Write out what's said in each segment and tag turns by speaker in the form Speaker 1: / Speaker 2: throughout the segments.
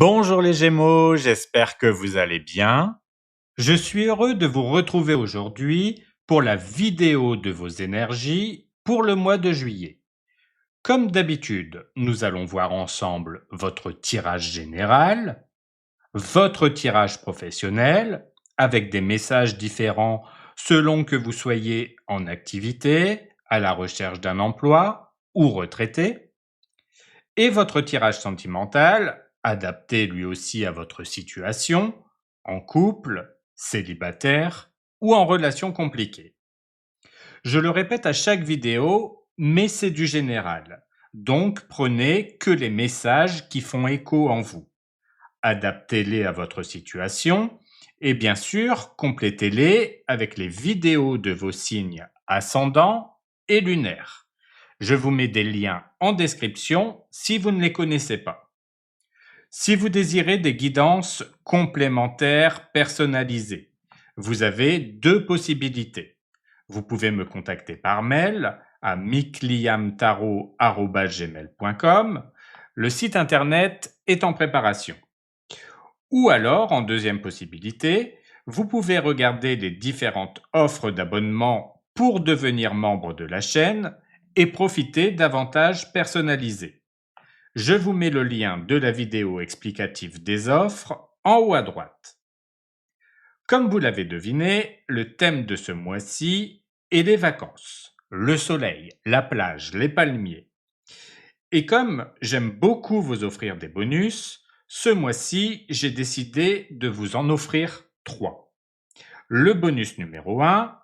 Speaker 1: Bonjour les Gémeaux, j'espère que vous allez bien. Je suis heureux de vous retrouver aujourd'hui pour la vidéo de vos énergies pour le mois de juillet. Comme d'habitude, nous allons voir ensemble votre tirage général, votre tirage professionnel, avec des messages différents selon que vous soyez en activité, à la recherche d'un emploi ou retraité, et votre tirage sentimental, adapté lui aussi à votre situation, en couple, célibataire ou en relation compliquée. Je le répète à chaque vidéo, mais c'est du général. Donc prenez que les messages qui font écho en vous. Adaptez-les à votre situation et bien sûr, complétez-les avec les vidéos de vos signes ascendants et lunaires. Je vous mets des liens en description si vous ne les connaissez pas. Si vous désirez des guidances complémentaires personnalisées, vous avez deux possibilités. Vous pouvez me contacter par mail à mikliamtarot@gmail.com. Le site internet est en préparation. Ou alors, en deuxième possibilité, vous pouvez regarder les différentes offres d'abonnement pour devenir membre de la chaîne et profiter d'avantages personnalisés. Je vous mets le lien de la vidéo explicative des offres en haut à droite. Comme vous l'avez deviné, le thème de ce mois-ci est les vacances, le soleil, la plage, les palmiers. Et comme j'aime beaucoup vous offrir des bonus, ce mois-ci, j'ai décidé de vous en offrir 3. Le bonus numéro 1,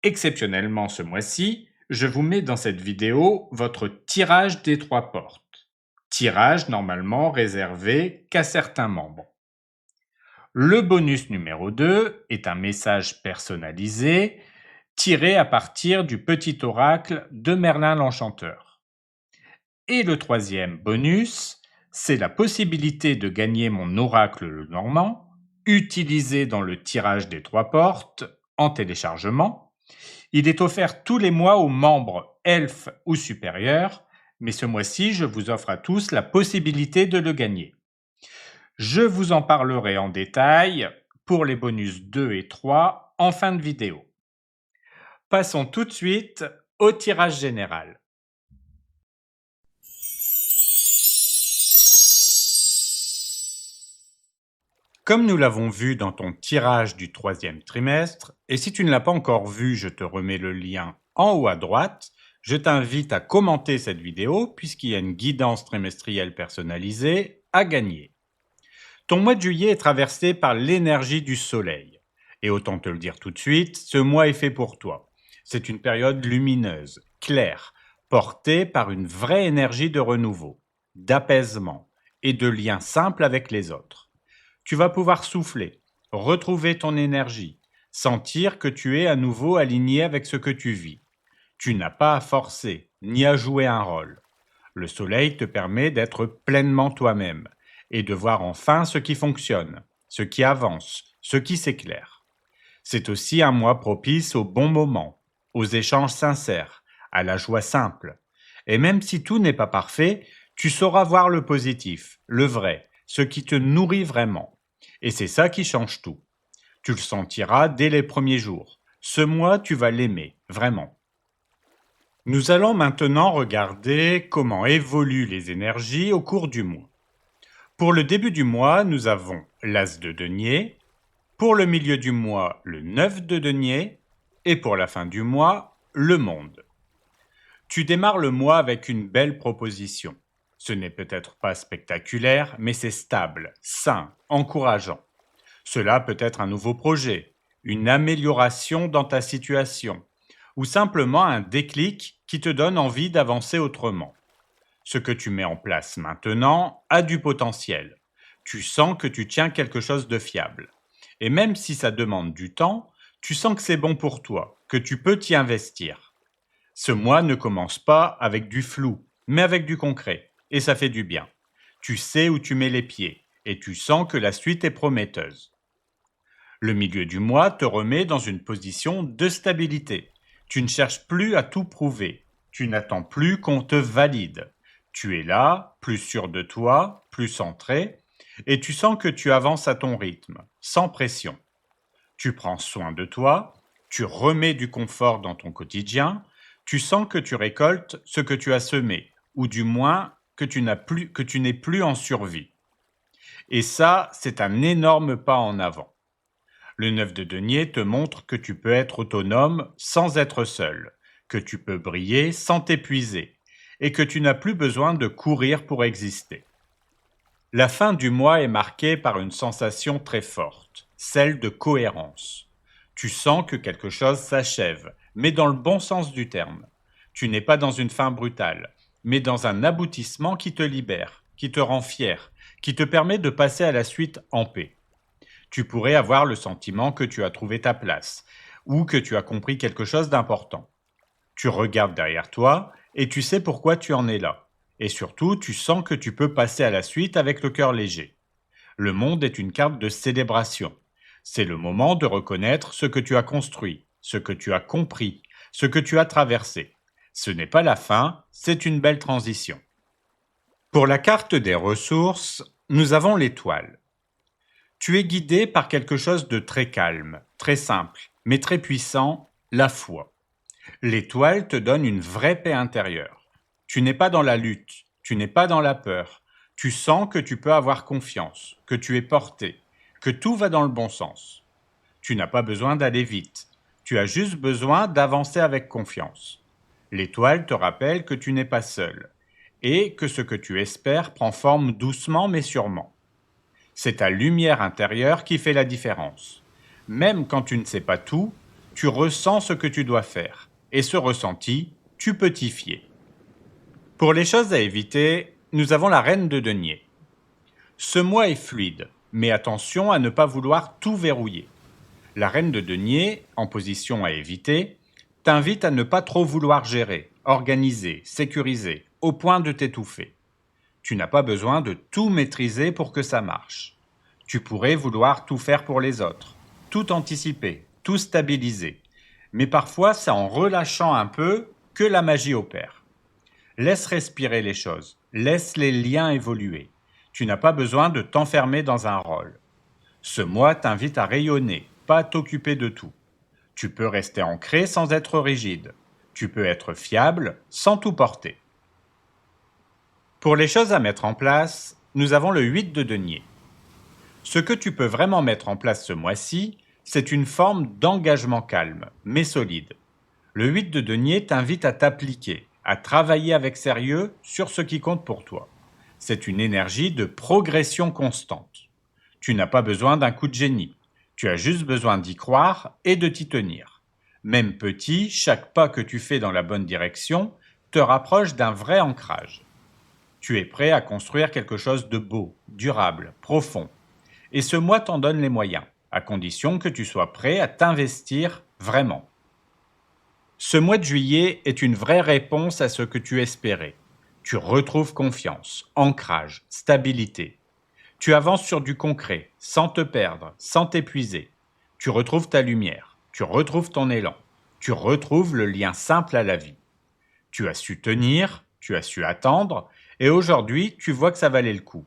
Speaker 1: exceptionnellement ce mois-ci, je vous mets dans cette vidéo votre tirage des 3 portes. Tirage normalement réservé qu'à certains membres. Le bonus numéro 2 est un message personnalisé tiré à partir du petit oracle de Merlin l'Enchanteur. Et le troisième bonus, c'est la possibilité de gagner mon oracle le Normand, utilisé dans le tirage des 3 portes en téléchargement. Il est offert tous les mois aux membres elfes ou supérieurs, mais ce mois-ci, je vous offre à tous la possibilité de le gagner. Je vous en parlerai en détail pour les bonus 2 et 3 en fin de vidéo. Passons tout de suite au tirage général. Comme nous l'avons vu dans ton tirage du 3e trimestre, et si tu ne l'as pas encore vu, je te remets le lien en haut à droite, je t'invite à commenter cette vidéo puisqu'il y a une guidance trimestrielle personnalisée à gagner. Ton mois de juillet est traversé par l'énergie du soleil. Et autant te le dire tout de suite, ce mois est fait pour toi. C'est une période lumineuse, claire, portée par une vraie énergie de renouveau, d'apaisement et de lien simple avec les autres. Tu vas pouvoir souffler, retrouver ton énergie, sentir que tu es à nouveau aligné avec ce que tu vis. Tu n'as pas à forcer, ni à jouer un rôle. Le soleil te permet d'être pleinement toi-même et de voir enfin ce qui fonctionne, ce qui avance, ce qui s'éclaire. C'est aussi un mois propice aux bons moments, aux échanges sincères, à la joie simple. Et même si tout n'est pas parfait, tu sauras voir le positif, le vrai, ce qui te nourrit vraiment. Et c'est ça qui change tout. Tu le sentiras dès les premiers jours. Ce mois, tu vas l'aimer, vraiment. Nous allons maintenant regarder comment évoluent les énergies au cours du mois. Pour le début du mois, nous avons l'As de denier, pour le milieu du mois, le 9 de denier, et pour la fin du mois, le monde. Tu démarres le mois avec une belle proposition. Ce n'est peut-être pas spectaculaire, mais c'est stable, sain, encourageant. Cela peut être un nouveau projet, une amélioration dans ta situation, ou simplement un déclic qui te donne envie d'avancer autrement. Ce que tu mets en place maintenant a du potentiel. Tu sens que tu tiens quelque chose de fiable. Et même si ça demande du temps, tu sens que c'est bon pour toi, que tu peux t'y investir. Ce mois ne commence pas avec du flou, mais avec du concret. Et ça fait du bien. Tu sais où tu mets les pieds et tu sens que la suite est prometteuse. Le milieu du mois te remet dans une position de stabilité. Tu ne cherches plus à tout prouver. Tu n'attends plus qu'on te valide. Tu es là, plus sûr de toi, plus centré, et tu sens que tu avances à ton rythme, sans pression. Tu prends soin de toi, tu remets du confort dans ton quotidien, tu sens que tu récoltes ce que tu as semé, ou du moins que tu n'es plus en survie. Et ça, c'est un énorme pas en avant. Le 9 de denier te montre que tu peux être autonome sans être seul, que tu peux briller sans t'épuiser, et que tu n'as plus besoin de courir pour exister. La fin du mois est marquée par une sensation très forte, celle de cohérence. Tu sens que quelque chose s'achève, mais dans le bon sens du terme. Tu n'es pas dans une fin brutale, mais dans un aboutissement qui te libère, qui te rend fier, qui te permet de passer à la suite en paix. Tu pourrais avoir le sentiment que tu as trouvé ta place, ou que tu as compris quelque chose d'important. Tu regardes derrière toi et tu sais pourquoi tu en es là. Et surtout, tu sens que tu peux passer à la suite avec le cœur léger. Le monde est une carte de célébration. C'est le moment de reconnaître ce que tu as construit, ce que tu as compris, ce que tu as traversé. Ce n'est pas la fin, c'est une belle transition. Pour la carte des ressources, nous avons l'étoile. Tu es guidé par quelque chose de très calme, très simple, mais très puissant, la foi. L'étoile te donne une vraie paix intérieure. Tu n'es pas dans la lutte, tu n'es pas dans la peur. Tu sens que tu peux avoir confiance, que tu es porté, que tout va dans le bon sens. Tu n'as pas besoin d'aller vite, tu as juste besoin d'avancer avec confiance. L'étoile te rappelle que tu n'es pas seul et que ce que tu espères prend forme doucement mais sûrement. C'est ta lumière intérieure qui fait la différence. Même quand tu ne sais pas tout, tu ressens ce que tu dois faire. Et ce ressenti, tu peux t'y fier. Pour les choses à éviter, nous avons la reine de denier. Ce mois est fluide, mais attention à ne pas vouloir tout verrouiller. La reine de denier, en position à éviter, t'invite à ne pas trop vouloir gérer, organiser, sécuriser, au point de t'étouffer. Tu n'as pas besoin de tout maîtriser pour que ça marche. Tu pourrais vouloir tout faire pour les autres, tout anticiper, tout stabiliser. Mais parfois, c'est en relâchant un peu que la magie opère. Laisse respirer les choses, laisse les liens évoluer. Tu n'as pas besoin de t'enfermer dans un rôle. Ce mois t'invite à rayonner, pas à t'occuper de tout. Tu peux rester ancré sans être rigide. Tu peux être fiable sans tout porter. Pour les choses à mettre en place, nous avons le 8 de denier. Ce que tu peux vraiment mettre en place ce mois-ci, c'est une forme d'engagement calme, mais solide. Le 8 de denier t'invite à t'appliquer, à travailler avec sérieux sur ce qui compte pour toi. C'est une énergie de progression constante. Tu n'as pas besoin d'un coup de génie. Tu as juste besoin d'y croire et de t'y tenir. Même petit, chaque pas que tu fais dans la bonne direction te rapproche d'un vrai ancrage. Tu es prêt à construire quelque chose de beau, durable, profond. Et ce mois t'en donne les moyens, à condition que tu sois prêt à t'investir vraiment. Ce mois de juillet est une vraie réponse à ce que tu espérais. Tu retrouves confiance, ancrage, stabilité. Tu avances sur du concret, sans te perdre, sans t'épuiser. Tu retrouves ta lumière, tu retrouves ton élan, tu retrouves le lien simple à la vie. Tu as su tenir, tu as su attendre, et aujourd'hui, tu vois que ça valait le coup.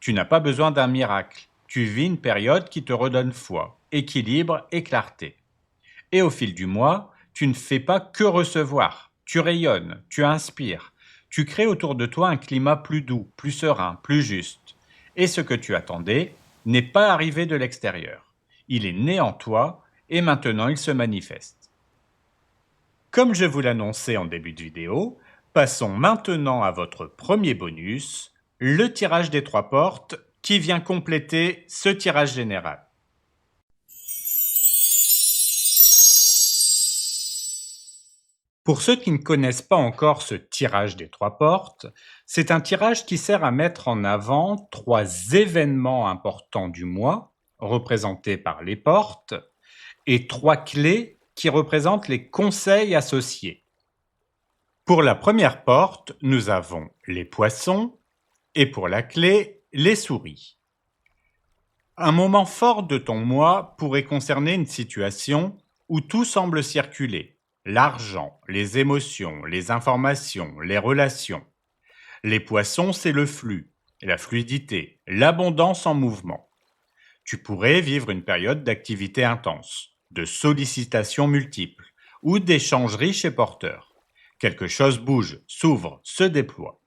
Speaker 1: Tu n'as pas besoin d'un miracle. Tu vis une période qui te redonne foi, équilibre et clarté. Et au fil du mois, tu ne fais pas que recevoir. Tu rayonnes, tu inspires. Tu crées autour de toi un climat plus doux, plus serein, plus juste. Et ce que tu attendais n'est pas arrivé de l'extérieur. Il est né en toi et maintenant il se manifeste. Comme je vous l'annonçais en début de vidéo, passons maintenant à votre premier bonus, le tirage des 3 portes, qui vient compléter ce tirage général. Pour ceux qui ne connaissent pas encore ce tirage des 3 portes, c'est un tirage qui sert à mettre en avant 3 événements importants du mois, représentés par les portes, et 3 clés qui représentent les conseils associés. Pour la première porte, nous avons les poissons et pour la clé, les souris. Un moment fort de ton mois pourrait concerner une situation où tout semble circuler. L'argent, les émotions, les informations, les relations. Les poissons, c'est le flux. la fluidité, l'abondance en mouvement. Tu pourrais vivre une période d'activité intense, de sollicitations multiples ou d'échanges riches et porteurs. Quelque chose bouge, s'ouvre, se déploie.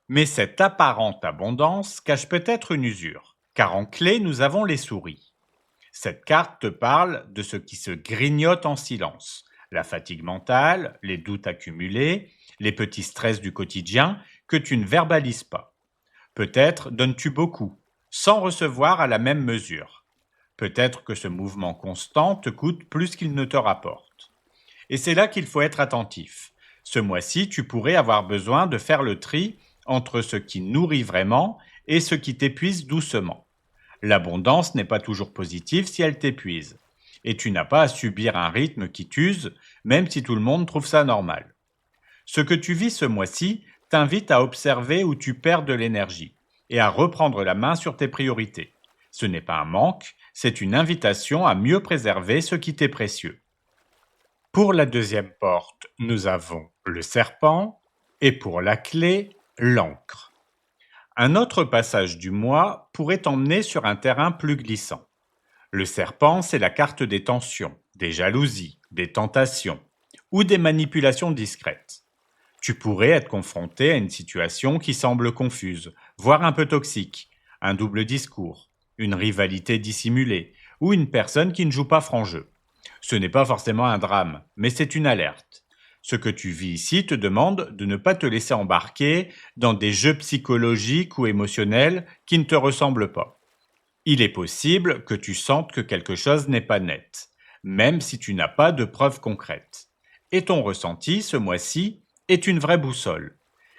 Speaker 1: Mais cette apparente abondance cache peut-être une usure, car en clé, nous avons les souris. Cette carte te parle de ce qui se grignote en silence, la fatigue mentale, les doutes accumulés, les petits stress du quotidien que tu ne verbalises pas. Peut-être donnes-tu beaucoup, sans recevoir à la même mesure. Peut-être que ce mouvement constant te coûte plus qu'il ne te rapporte. Et c'est là qu'il faut être attentif. Ce mois-ci, tu pourrais avoir besoin de faire le tri entre ce qui nourrit vraiment et ce qui t'épuise doucement. L'abondance n'est pas toujours positive si elle t'épuise. Et tu n'as pas à subir un rythme qui t'use, même si tout le monde trouve ça normal. Ce que tu vis ce mois-ci t'invite à observer où tu perds de l'énergie et à reprendre la main sur tes priorités. Ce n'est pas un manque, c'est une invitation à mieux préserver ce qui t'est précieux. Pour la deuxième porte, nous avons le serpent et pour la clé, l'encre. Un autre passage du mois pourrait t'emmener sur un terrain plus glissant. Le serpent, c'est la carte des tensions, des jalousies, des tentations ou des manipulations discrètes. Tu pourrais être confronté à une situation qui semble confuse, voire un peu toxique, un double discours, une rivalité dissimulée ou une personne qui ne joue pas franc jeu. Ce n'est pas forcément un drame, mais c'est une alerte. Ce que tu vis ici te demande de ne pas te laisser embarquer dans des jeux psychologiques ou émotionnels qui ne te ressemblent pas. Il est possible que tu sentes que quelque chose n'est pas net, même si tu n'as pas de preuves concrètes. Et ton ressenti, ce mois-ci, est une vraie boussole.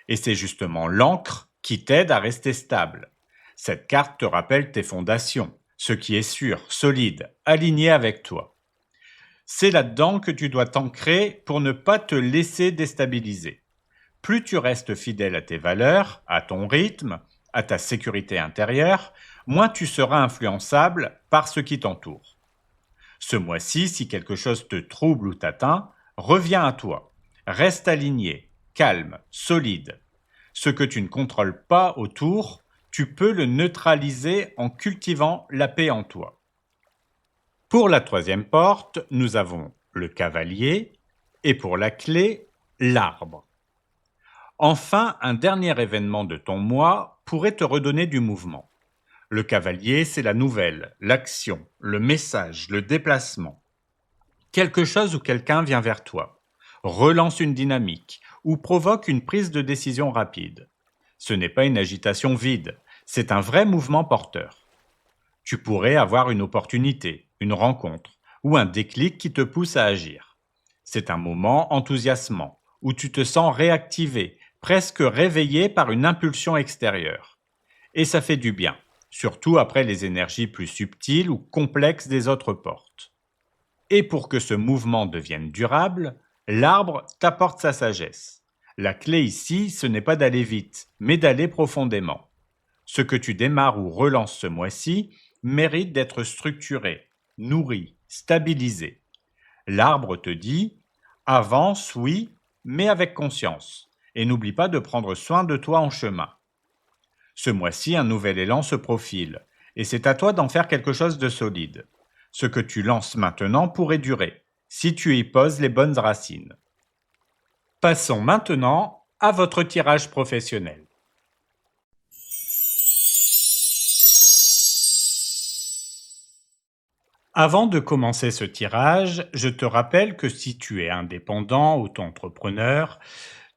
Speaker 1: Et c'est justement l'encre qui t'aide à rester stable. Cette carte te rappelle tes fondations, ce qui est sûr, solide, aligné avec toi. C'est là-dedans que tu dois t'ancrer pour ne pas te laisser déstabiliser. Plus tu restes fidèle à tes valeurs, à ton rythme, à ta sécurité intérieure, moins tu seras influençable par ce qui t'entoure. Ce mois-ci, si quelque chose te trouble ou t'atteint, reviens à toi. Reste aligné, calme, solide. Ce que tu ne contrôles pas autour, tu peux le neutraliser en cultivant la paix en toi. Pour la troisième porte, nous avons le cavalier et pour la clé, l'arbre. Enfin, un dernier événement de ton mois pourrait te redonner du mouvement. Le cavalier, c'est la nouvelle, l'action, le message, le déplacement. Quelque chose ou quelqu'un vient vers toi, relance une dynamique ou provoque une prise de décision rapide. Ce n'est pas une agitation vide, c'est un vrai mouvement porteur. Tu pourrais avoir une opportunité, une rencontre ou un déclic qui te pousse à agir. C'est un moment enthousiasmant où tu te sens réactivé, presque réveillé par une impulsion extérieure. Et ça fait du bien, surtout après les énergies plus subtiles ou complexes des autres portes. Et pour que ce mouvement devienne durable, l'arbre t'apporte sa sagesse. La clé ici, ce n'est pas d'aller vite, mais d'aller profondément. Ce que tu démarres ou relances ce mois-ci mérite d'être structuré, nourri, stabilisé. L'arbre te dit « avance, oui, mais avec conscience, et n'oublie pas de prendre soin de toi en chemin. » Ce mois-ci, un nouvel élan se profile, et c'est à toi d'en faire quelque chose de solide. Ce que tu lances maintenant pourrait durer, si tu y poses les bonnes racines. Passons maintenant à votre tirage professionnel. Avant de commencer ce tirage, je te rappelle que si tu es indépendant, auto-entrepreneur,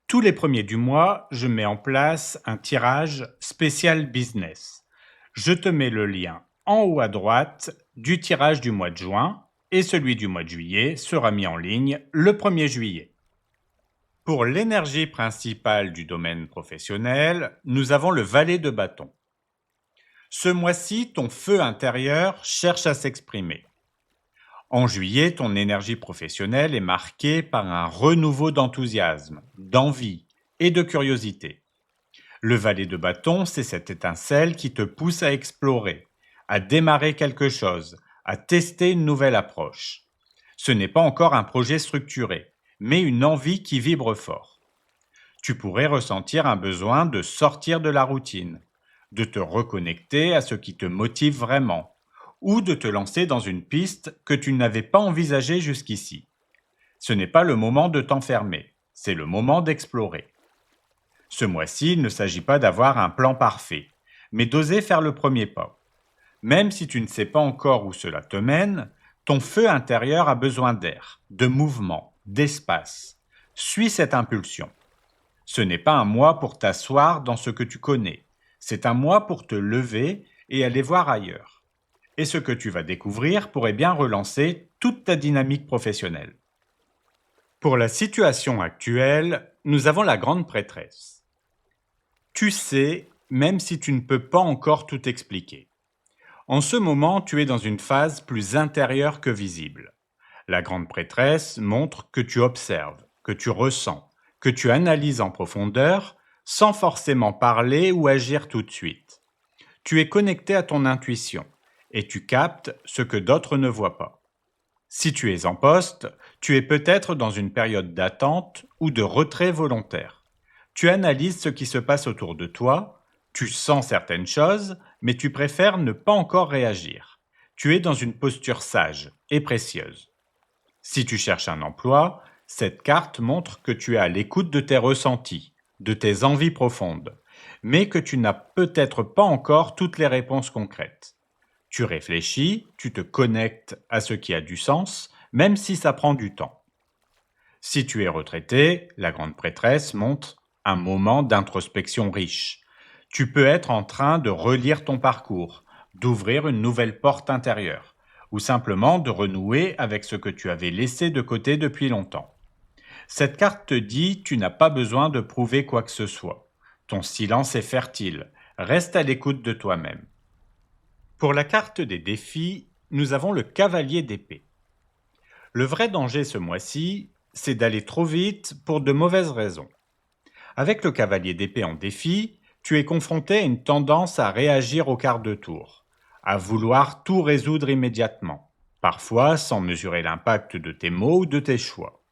Speaker 1: tous les premiers du mois, je mets en place un tirage spécial business. Je te mets le lien en haut à droite du tirage du mois de juin et celui du mois de juillet sera mis en ligne le 1er juillet. Pour l'énergie principale du domaine professionnel, nous avons le valet de bâton. Ce mois-ci, ton feu intérieur cherche à s'exprimer. En juillet, ton énergie professionnelle est marquée par un renouveau d'enthousiasme, d'envie et de curiosité. Le valet de bâton, c'est cette étincelle qui te pousse à explorer, à démarrer quelque chose, à tester une nouvelle approche. Ce n'est pas encore un projet structuré, mais une envie qui vibre fort. Tu pourrais ressentir un besoin de sortir de la routine, de te reconnecter à ce qui te motive vraiment, ou de te lancer dans une piste que tu n'avais pas envisagée jusqu'ici. Ce n'est pas le moment de t'enfermer, c'est le moment d'explorer. Ce mois-ci, il ne s'agit pas d'avoir un plan parfait, mais d'oser faire le premier pas. Même si tu ne sais pas encore où cela te mène, ton feu intérieur a besoin d'air, de mouvement, d'espace. Suis cette impulsion. Ce n'est pas un mois pour t'asseoir dans ce que tu connais, c'est un mois pour te lever et aller voir ailleurs. Et ce que tu vas découvrir pourrait bien relancer toute ta dynamique professionnelle. Pour la situation actuelle, nous avons la grande prêtresse. Tu sais, même si tu ne peux pas encore tout expliquer. En ce moment, tu es dans une phase plus intérieure que visible. La grande prêtresse montre que tu observes, que tu ressens, que tu analyses en profondeur, sans forcément parler ou agir tout de suite. Tu es connecté à ton intuition et tu captes ce que d'autres ne voient pas. Si tu es en poste, tu es peut-être dans une période d'attente ou de retrait volontaire. Tu analyses ce qui se passe autour de toi, tu sens certaines choses, mais tu préfères ne pas encore réagir. Tu es dans une posture sage et précieuse. Si tu cherches un emploi, cette carte montre que tu es à l'écoute de tes ressentis, de tes envies profondes, mais que tu n'as peut-être pas encore toutes les réponses concrètes. Tu réfléchis, tu te connectes à ce qui a du sens, même si ça prend du temps. Si tu es retraité, la grande prêtresse montre un moment d'introspection riche. Tu peux être en train de relire ton parcours, d'ouvrir une nouvelle porte intérieure, ou simplement de renouer avec ce que tu avais laissé de côté depuis longtemps. Cette carte te dit tu n'as pas besoin de prouver quoi que ce soit. Ton silence est fertile. Reste à l'écoute de toi-même. Pour la carte des défis, nous avons le cavalier d'épée. Le vrai danger ce mois-ci, c'est d'aller trop vite pour de mauvaises raisons. Avec le cavalier d'épée en défi, tu es confronté à une tendance à réagir au quart de tour, à vouloir tout résoudre immédiatement, parfois sans mesurer l'impact de tes mots ou de tes choix.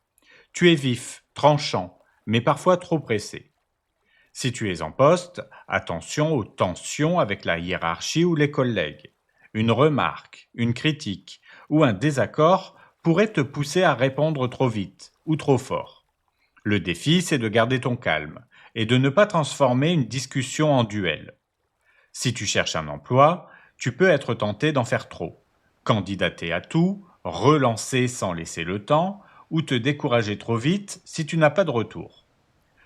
Speaker 1: Tu es vif, tranchant, mais parfois trop pressé. Si tu es en poste, attention aux tensions avec la hiérarchie ou les collègues. Une remarque, une critique ou un désaccord pourrait te pousser à répondre trop vite ou trop fort. Le défi, c'est de garder ton calme et de ne pas transformer une discussion en duel. Si tu cherches un emploi, tu peux être tenté d'en faire trop. Candidater à tout, relancer sans laisser le temps ou te décourager trop vite si tu n'as pas de retour.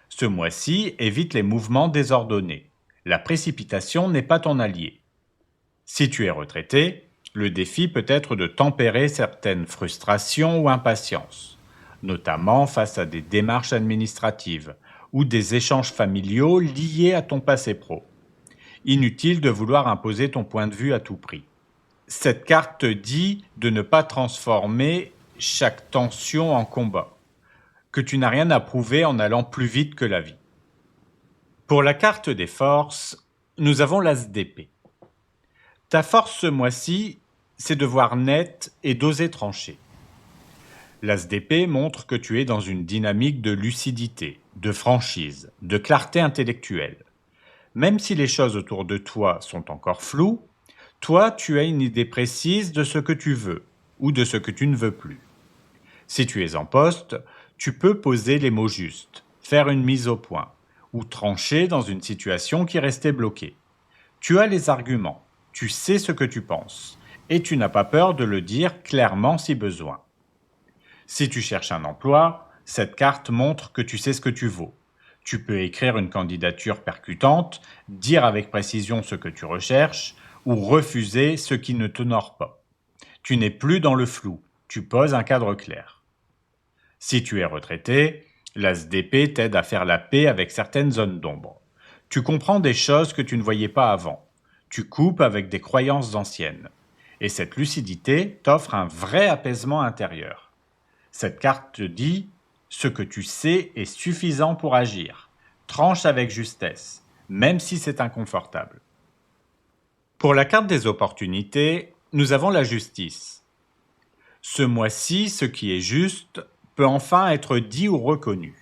Speaker 1: Ce mois-ci, évite les mouvements désordonnés. La précipitation n'est pas ton allié. Si tu es retraité, le défi peut être de tempérer certaines frustrations ou impatiences, notamment face à des démarches administratives ou des échanges familiaux liés à ton passé pro. Inutile de vouloir imposer ton point de vue à tout prix. Cette carte te dit de ne pas transformer chaque tension en combat, que tu n'as rien à prouver en allant plus vite que la vie. Pour la carte des forces, nous avons l'as d'épée. Ta force ce mois-ci, c'est de voir net et d'oser trancher. L'as d'épée montre que tu es dans une dynamique de lucidité, de franchise, de clarté intellectuelle. Même si les choses autour de toi sont encore floues, toi, tu as une idée précise de ce que tu veux ou de ce que tu ne veux plus. Si tu es en poste, tu peux poser les mots justes, faire une mise au point, ou trancher dans une situation qui restait bloquée. Tu as les arguments, tu sais ce que tu penses, et tu n'as pas peur de le dire clairement si besoin. Si tu cherches un emploi, cette carte montre que tu sais ce que tu vaux. Tu peux écrire une candidature percutante, dire avec précision ce que tu recherches, ou refuser ce qui ne t'honore pas. Tu n'es plus dans le flou, tu poses un cadre clair. Si tu es retraité, l'as d'épée t'aide à faire la paix avec certaines zones d'ombre. Tu comprends des choses que tu ne voyais pas avant. Tu coupes avec des croyances anciennes. Et cette lucidité t'offre un vrai apaisement intérieur. Cette carte te dit « Ce que tu sais est suffisant pour agir. Tranche avec justesse, même si c'est inconfortable. » Pour la carte des opportunités, nous avons la justice. Ce mois-ci, ce qui est juste peut enfin être dit ou reconnu.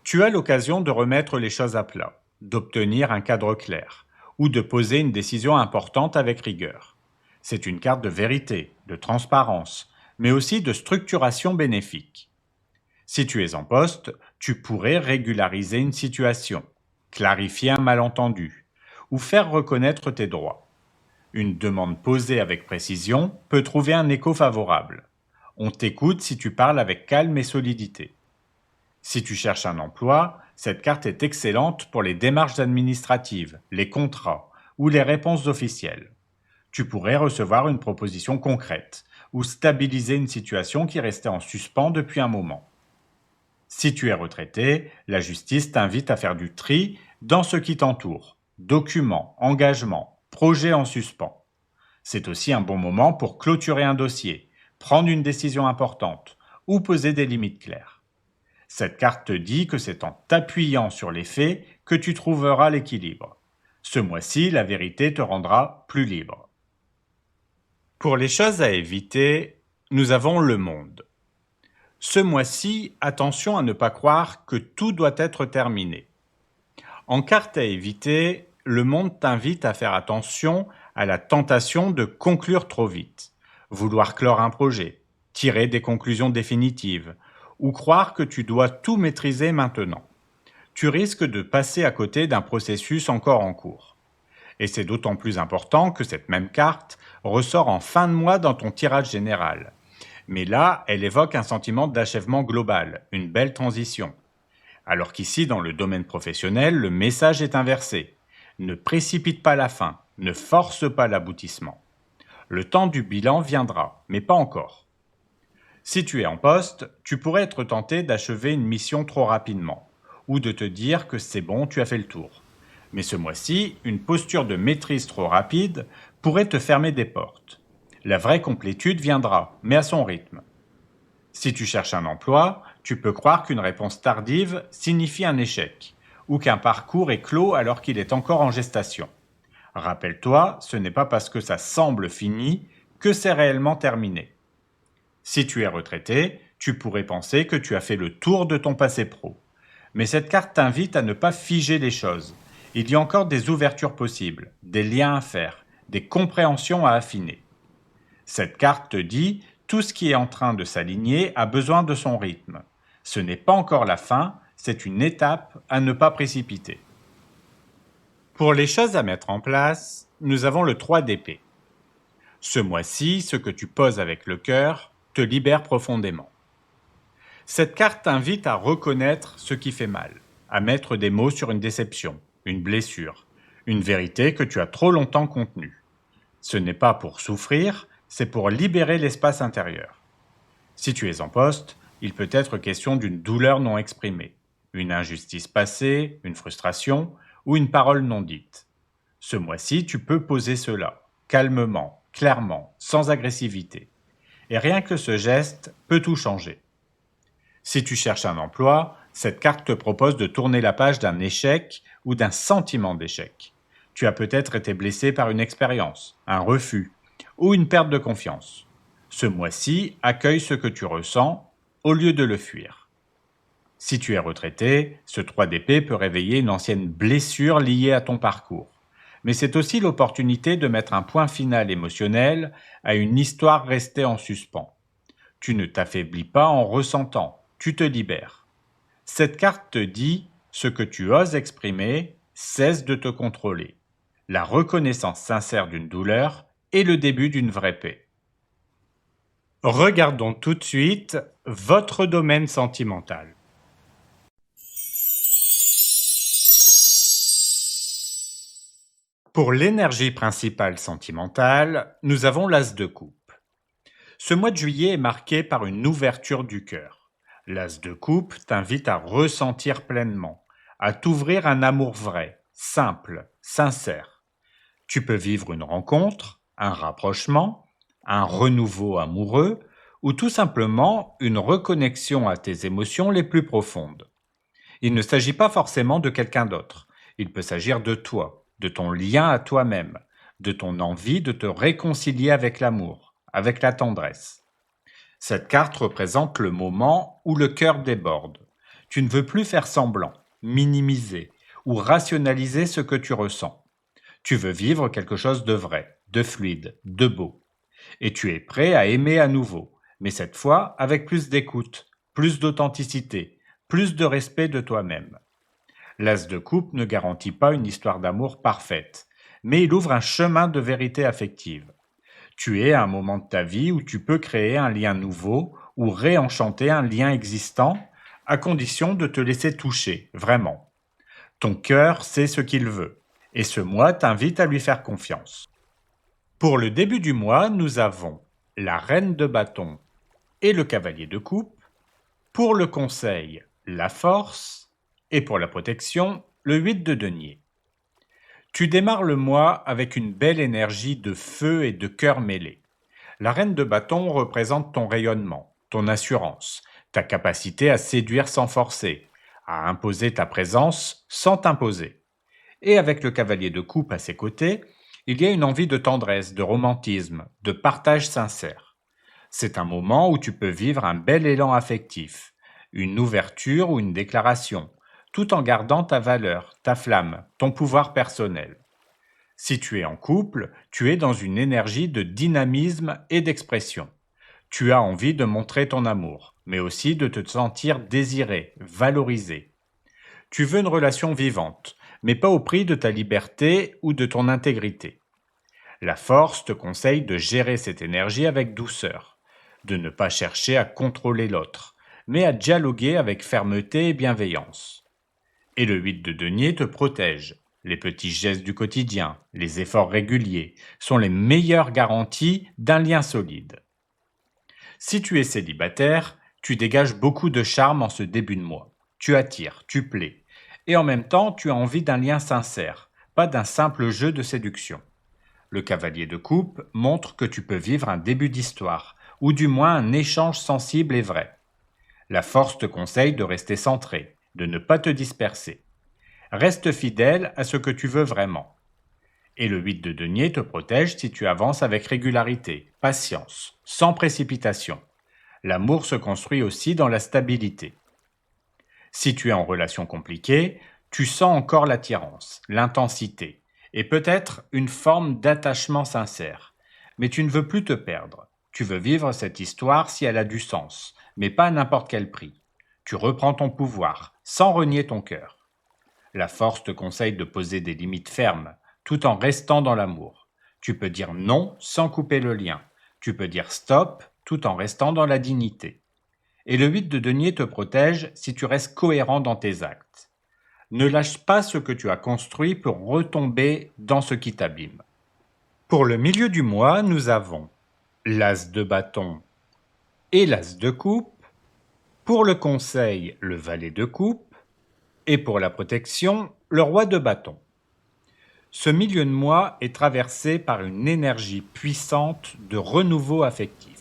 Speaker 1: Tu as l'occasion de remettre les choses à plat, d'obtenir un cadre clair, ou de poser une décision importante avec rigueur. C'est une carte de vérité, de transparence, mais aussi de structuration bénéfique. Si tu es en poste, tu pourrais régulariser une situation, clarifier un malentendu, ou faire reconnaître tes droits. Une demande posée avec précision peut trouver un écho favorable. On t'écoute si tu parles avec calme et solidité. Si tu cherches un emploi, cette carte est excellente pour les démarches administratives, les contrats ou les réponses officielles. Tu pourrais recevoir une proposition concrète ou stabiliser une situation qui restait en suspens depuis un moment. Si tu es retraité, la justice t'invite à faire du tri dans ce qui t'entoure: documents, engagements, projets en suspens. C'est aussi un bon moment pour clôturer un dossier, prendre une décision importante ou poser des limites claires. Cette carte te dit que c'est en t'appuyant sur les faits que tu trouveras l'équilibre. Ce mois-ci, la vérité te rendra plus libre. Pour les choses à éviter, nous avons le monde. Ce mois-ci, attention à ne pas croire que tout doit être terminé. En carte à éviter, le monde t'invite à faire attention à la tentation de conclure trop vite, vouloir clore un projet, tirer des conclusions définitives, ou croire que tu dois tout maîtriser maintenant. Tu risques de passer à côté d'un processus encore en cours. Et c'est d'autant plus important que cette même carte ressort en fin de mois dans ton tirage général. Mais là, elle évoque un sentiment d'achèvement global, une belle transition. Alors qu'ici, dans le domaine professionnel, le message est inversé. Ne précipite pas la fin, ne force pas l'aboutissement. Le temps du bilan viendra, mais pas encore. Si tu es en poste, tu pourrais être tenté d'achever une mission trop rapidement, ou de te dire que c'est bon, tu as fait le tour. Mais ce mois-ci, une posture de maîtrise trop rapide pourrait te fermer des portes. La vraie complétude viendra, mais à son rythme. Si tu cherches un emploi, tu peux croire qu'une réponse tardive signifie un échec, ou qu'un parcours est clos alors qu'il est encore en gestation. Rappelle-toi, ce n'est pas parce que ça semble fini que c'est réellement terminé. Si tu es retraité, tu pourrais penser que tu as fait le tour de ton passé pro. Mais cette carte t'invite à ne pas figer les choses. Il y a encore des ouvertures possibles, des liens à faire, des compréhensions à affiner. Cette carte te dit: tout ce qui est en train de s'aligner a besoin de son rythme. Ce n'est pas encore la fin, c'est une étape à ne pas précipiter. Pour les choses à mettre en place, nous avons le 3 d'épée. Ce mois-ci, ce que tu poses avec le cœur te libère profondément. Cette carte t'invite à reconnaître ce qui fait mal, à mettre des mots sur une déception, une blessure, une vérité que tu as trop longtemps contenue. Ce n'est pas pour souffrir, c'est pour libérer l'espace intérieur. Si tu es en poste, il peut être question d'une douleur non exprimée, une injustice passée, une frustration ou une parole non dite. Ce mois-ci, tu peux poser cela, calmement, clairement, sans agressivité. Et rien que ce geste peut tout changer. Si tu cherches un emploi, cette carte te propose de tourner la page d'un échec ou d'un sentiment d'échec. Tu as peut-être été blessé par une expérience, un refus ou une perte de confiance. Ce mois-ci, accueille ce que tu ressens au lieu de le fuir. Si tu es retraité, ce 3 d'épée peut réveiller une ancienne blessure liée à ton parcours. Mais c'est aussi l'opportunité de mettre un point final émotionnel à une histoire restée en suspens. Tu ne t'affaiblis pas en ressentant, tu te libères. Cette carte te dit: ce que tu oses exprimer cesse de te contrôler. La reconnaissance sincère d'une douleur est le début d'une vraie paix. Regardons tout de suite votre domaine sentimental. Pour l'énergie principale sentimentale, nous avons l'As de coupe. Ce mois de juillet est marqué par une ouverture du cœur. L'As de coupe t'invite à ressentir pleinement, à t'ouvrir un amour vrai, simple, sincère. Tu peux vivre une rencontre, un rapprochement, un renouveau amoureux ou tout simplement une reconnexion à tes émotions les plus profondes. Il ne s'agit pas forcément de quelqu'un d'autre. Il peut s'agir de toi, de ton lien à toi-même, de ton envie de te réconcilier avec l'amour, avec la tendresse. Cette carte représente le moment où le cœur déborde. Tu ne veux plus faire semblant, minimiser ou rationaliser ce que tu ressens. Tu veux vivre quelque chose de vrai, de fluide, de beau. Et tu es prêt à aimer à nouveau, mais cette fois avec plus d'écoute, plus d'authenticité, plus de respect de toi-même. L'as de coupe ne garantit pas une histoire d'amour parfaite, mais il ouvre un chemin de vérité affective. Tu es à un moment de ta vie où tu peux créer un lien nouveau ou réenchanter un lien existant, à condition de te laisser toucher, vraiment. Ton cœur sait ce qu'il veut, et ce mois t'invite à lui faire confiance. Pour le début du mois, nous avons la reine de bâton et le cavalier de coupe. Pour le conseil, la force. Et pour la protection, le 8 de denier. Tu démarres le mois avec une belle énergie de feu et de cœur mêlé. La reine de bâton représente ton rayonnement, ton assurance, ta capacité à séduire sans forcer, à imposer ta présence sans t'imposer. Et avec le cavalier de coupe à ses côtés, il y a une envie de tendresse, de romantisme, de partage sincère. C'est un moment où tu peux vivre un bel élan affectif, une ouverture ou une déclaration, tout en gardant ta valeur, ta flamme, ton pouvoir personnel. Si tu es en couple, tu es dans une énergie de dynamisme et d'expression. Tu as envie de montrer ton amour, mais aussi de te sentir désiré, valorisé. Tu veux une relation vivante, mais pas au prix de ta liberté ou de ton intégrité. La force te conseille de gérer cette énergie avec douceur, de ne pas chercher à contrôler l'autre, mais à dialoguer avec fermeté et bienveillance. Et le 8 de denier te protège. Les petits gestes du quotidien, les efforts réguliers, sont les meilleures garanties d'un lien solide. Si tu es célibataire, tu dégages beaucoup de charme en ce début de mois. Tu attires, tu plais. Et en même temps, tu as envie d'un lien sincère, pas d'un simple jeu de séduction. Le cavalier de coupe montre que tu peux vivre un début d'histoire, ou du moins un échange sensible et vrai. La force te conseille de rester centré, de ne pas te disperser. Reste fidèle à ce que tu veux vraiment. Et le 8 de denier te protège si tu avances avec régularité, patience, sans précipitation. L'amour se construit aussi dans la stabilité. Si tu es en relation compliquée, tu sens encore l'attirance, l'intensité, et peut-être une forme d'attachement sincère. Mais tu ne veux plus te perdre. Tu veux vivre cette histoire si elle a du sens, mais pas à n'importe quel prix. Tu reprends ton pouvoir, sans renier ton cœur. La force te conseille de poser des limites fermes, tout en restant dans l'amour. Tu peux dire non sans couper le lien. Tu peux dire stop, tout en restant dans la dignité. Et le 8 de denier te protège si tu restes cohérent dans tes actes. Ne lâche pas ce que tu as construit pour retomber dans ce qui t'abîme. Pour le milieu du mois, nous avons l'as de bâton et l'as de coupe. Pour le conseil, le valet de coupe. Et pour la protection, le roi de bâton. Ce milieu de mois est traversé par une énergie puissante de renouveau affectif.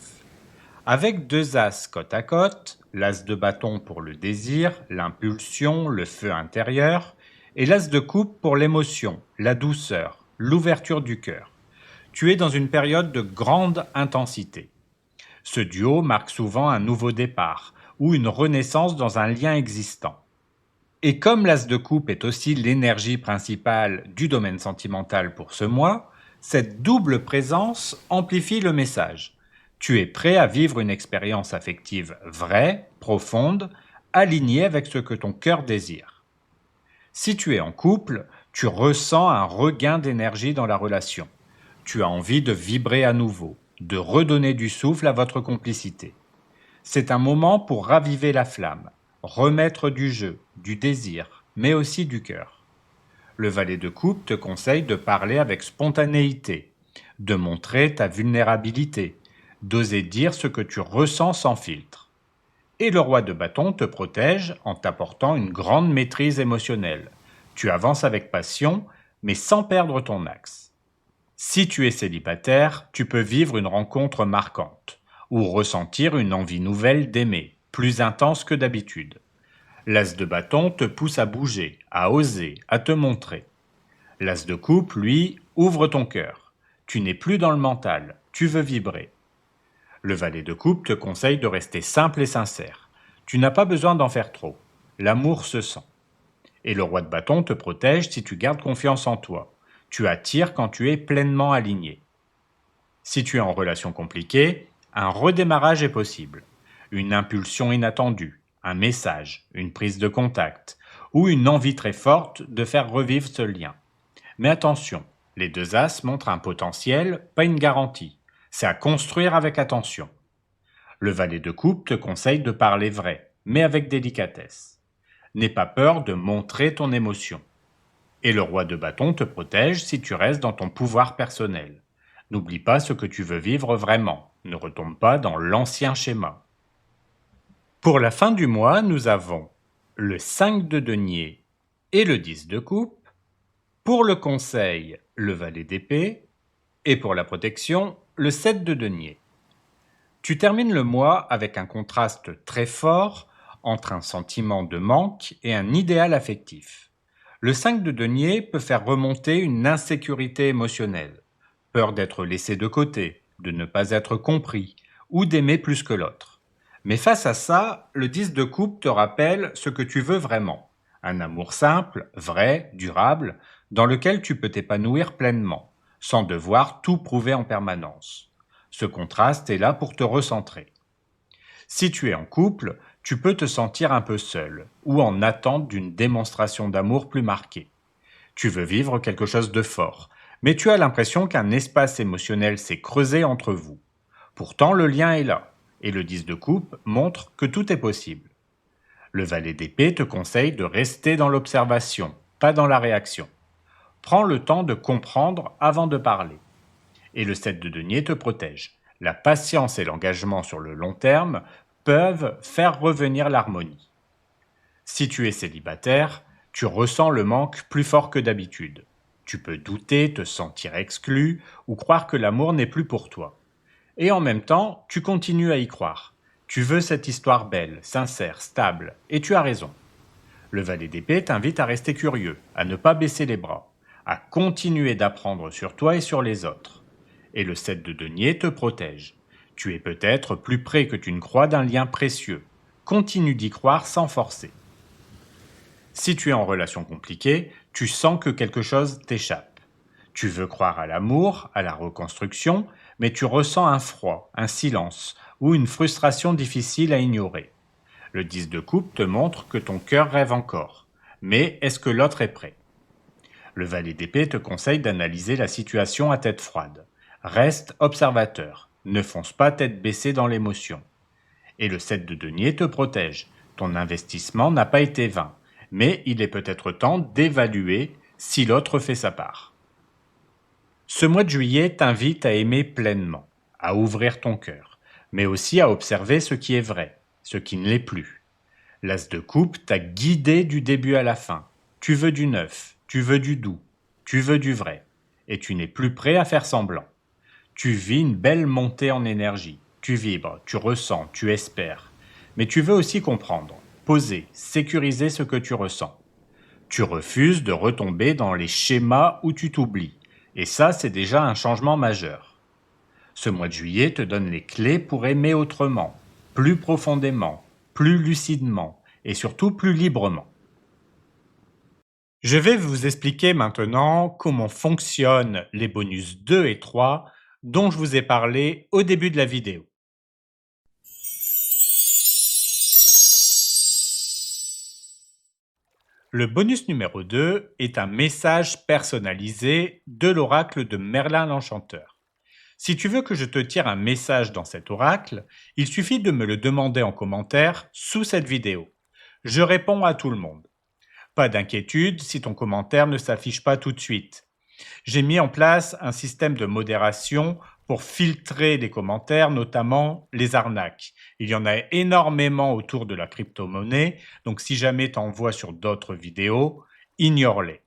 Speaker 1: Avec deux as côte à côte, l'as de bâton pour le désir, l'impulsion, le feu intérieur, et l'as de coupe pour l'émotion, la douceur, l'ouverture du cœur. Tu es dans une période de grande intensité. Ce duo marque souvent un nouveau départ ou une renaissance dans un lien existant. Et comme l'as de coupe est aussi l'énergie principale du domaine sentimental pour ce mois, cette double présence amplifie le message. Tu es prêt à vivre une expérience affective vraie, profonde, alignée avec ce que ton cœur désire. Si tu es en couple, tu ressens un regain d'énergie dans la relation. Tu as envie de vibrer à nouveau, de redonner du souffle à votre complicité. C'est un moment pour raviver la flamme, remettre du jeu, du désir, mais aussi du cœur. Le valet de coupe te conseille de parler avec spontanéité, de montrer ta vulnérabilité, d'oser dire ce que tu ressens sans filtre. Et le roi de bâton te protège en t'apportant une grande maîtrise émotionnelle. Tu avances avec passion, mais sans perdre ton axe. Si tu es célibataire, tu peux vivre une rencontre marquante ou ressentir une envie nouvelle d'aimer, plus intense que d'habitude. L'as de bâton te pousse à bouger, à oser, à te montrer. L'as de coupe, lui, ouvre ton cœur. Tu n'es plus dans le mental, tu veux vibrer. Le valet de coupe te conseille de rester simple et sincère. Tu n'as pas besoin d'en faire trop. L'amour se sent. Et le roi de bâton te protège si tu gardes confiance en toi. Tu attires quand tu es pleinement aligné. Si tu es en relation compliquée, un redémarrage est possible. Une impulsion inattendue, un message, une prise de contact ou une envie très forte de faire revivre ce lien. Mais attention, les deux as montrent un potentiel, pas une garantie. C'est à construire avec attention. Le valet de coupe te conseille de parler vrai, mais avec délicatesse. N'aie pas peur de montrer ton émotion. Et le roi de bâton te protège si tu restes dans ton pouvoir personnel. N'oublie pas ce que tu veux vivre vraiment. Ne retombe pas dans l'ancien schéma. Pour la fin du mois, nous avons le 5 de denier et le 10 de coupe. Pour le conseil, le valet d'épée. Et pour la protection, le 7 de denier. Tu termines le mois avec un contraste très fort entre un sentiment de manque et un idéal affectif. Le 5 de denier peut faire remonter une insécurité émotionnelle, peur d'être laissé de côté, de ne pas être compris ou d'aimer plus que l'autre. Mais face à ça, le 10 de coupe te rappelle ce que tu veux vraiment. Un amour simple, vrai, durable, dans lequel tu peux t'épanouir pleinement, sans devoir tout prouver en permanence. Ce contraste est là pour te recentrer. Si tu es en couple, tu peux te sentir un peu seul ou en attente d'une démonstration d'amour plus marquée. Tu veux vivre quelque chose de fort, mais tu as l'impression qu'un espace émotionnel s'est creusé entre vous. Pourtant, le lien est là, et le 10 de coupe montre que tout est possible. Le valet d'épée te conseille de rester dans l'observation, pas dans la réaction. Prends le temps de comprendre avant de parler. Et le 7 de denier te protège. La patience et l'engagement sur le long terme peuvent faire revenir l'harmonie. Si tu es célibataire, tu ressens le manque plus fort que d'habitude. Tu peux douter, te sentir exclu ou croire que l'amour n'est plus pour toi. Et en même temps, tu continues à y croire. Tu veux cette histoire belle, sincère, stable, et tu as raison. Le valet d'épée t'invite à rester curieux, à ne pas baisser les bras, à continuer d'apprendre sur toi et sur les autres. Et le 7 de denier te protège. Tu es peut-être plus près que tu ne crois d'un lien précieux. Continue d'y croire sans forcer. Si tu es en relation compliquée, tu sens que quelque chose t'échappe. Tu veux croire à l'amour, à la reconstruction, mais tu ressens un froid, un silence ou une frustration difficile à ignorer. Le 10 de coupe te montre que ton cœur rêve encore. Mais est-ce que l'autre est prêt? Le valet d'épée te conseille d'analyser la situation à tête froide. Reste observateur, ne fonce pas tête baissée dans l'émotion. Et le 7 de denier te protège. Ton investissement n'a pas été vain, mais il est peut-être temps d'évaluer si l'autre fait sa part. Ce mois de juillet t'invite à aimer pleinement, à ouvrir ton cœur, mais aussi à observer ce qui est vrai, ce qui ne l'est plus. L'as de coupe t'a guidé du début à la fin. Tu veux du neuf, tu veux du doux, tu veux du vrai, et tu n'es plus prêt à faire semblant. Tu vis une belle montée en énergie, tu vibres, tu ressens, tu espères, mais tu veux aussi comprendre, poser, sécuriser ce que tu ressens. Tu refuses de retomber dans les schémas où tu t'oublies, et ça c'est déjà un changement majeur. Ce mois de juillet te donne les clés pour aimer autrement, plus profondément, plus lucidement et surtout plus librement. Je vais vous expliquer maintenant comment fonctionnent les bonus 2 et 3 dont je vous ai parlé au début de la vidéo. Le bonus numéro 2 est un message personnalisé de l'oracle de Merlin l'Enchanteur. Si tu veux que je te tire un message dans cet oracle, il suffit de me le demander en commentaire sous cette vidéo. Je réponds à tout le monde. Pas d'inquiétude si ton commentaire ne s'affiche pas tout de suite. J'ai mis en place un système de modération pour filtrer les commentaires, notamment les arnaques. Il y en a énormément autour de la crypto-monnaie, donc si jamais tu en vois sur d'autres vidéos, ignore-les.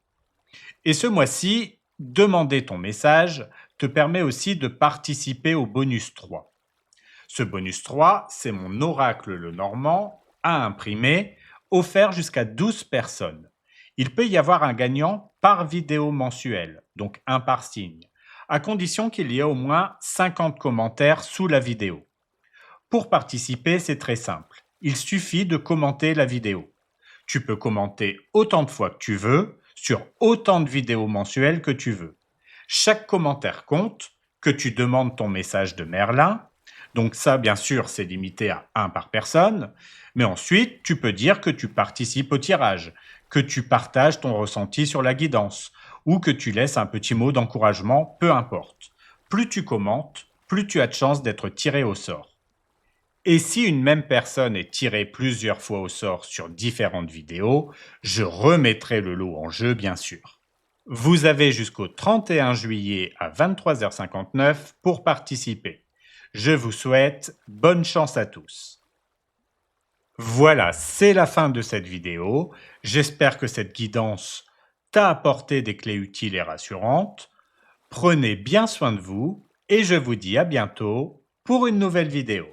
Speaker 1: Et ce mois-ci, demander ton message te permet aussi de participer au bonus 3. Ce bonus 3, c'est mon oracle le Normand à imprimer, offert jusqu'à 12 personnes. Il peut y avoir un gagnant par vidéo mensuelle, donc un par signe, à condition qu'il y ait au moins 50 commentaires sous la vidéo. Pour participer, c'est très simple. Il suffit de commenter la vidéo. Tu peux commenter autant de fois que tu veux, sur autant de vidéos mensuelles que tu veux. Chaque commentaire compte, que tu demandes ton message de Merlin. Donc ça, bien sûr, c'est limité à 1 par personne. Mais ensuite, tu peux dire que tu participes au tirage, que tu partages ton ressenti sur la guidance, ou que tu laisses un petit mot d'encouragement, peu importe. Plus tu commentes, plus tu as de chances d'être tiré au sort. Et si une même personne est tirée plusieurs fois au sort sur différentes vidéos, je remettrai le lot en jeu, bien sûr. Vous avez jusqu'au 31 juillet à 23h59 pour participer. Je vous souhaite bonne chance à tous. Voilà, c'est la fin de cette vidéo. J'espère que cette guidance t'a apporté des clés utiles et rassurantes. Prenez bien soin de vous et je vous dis à bientôt pour une nouvelle vidéo.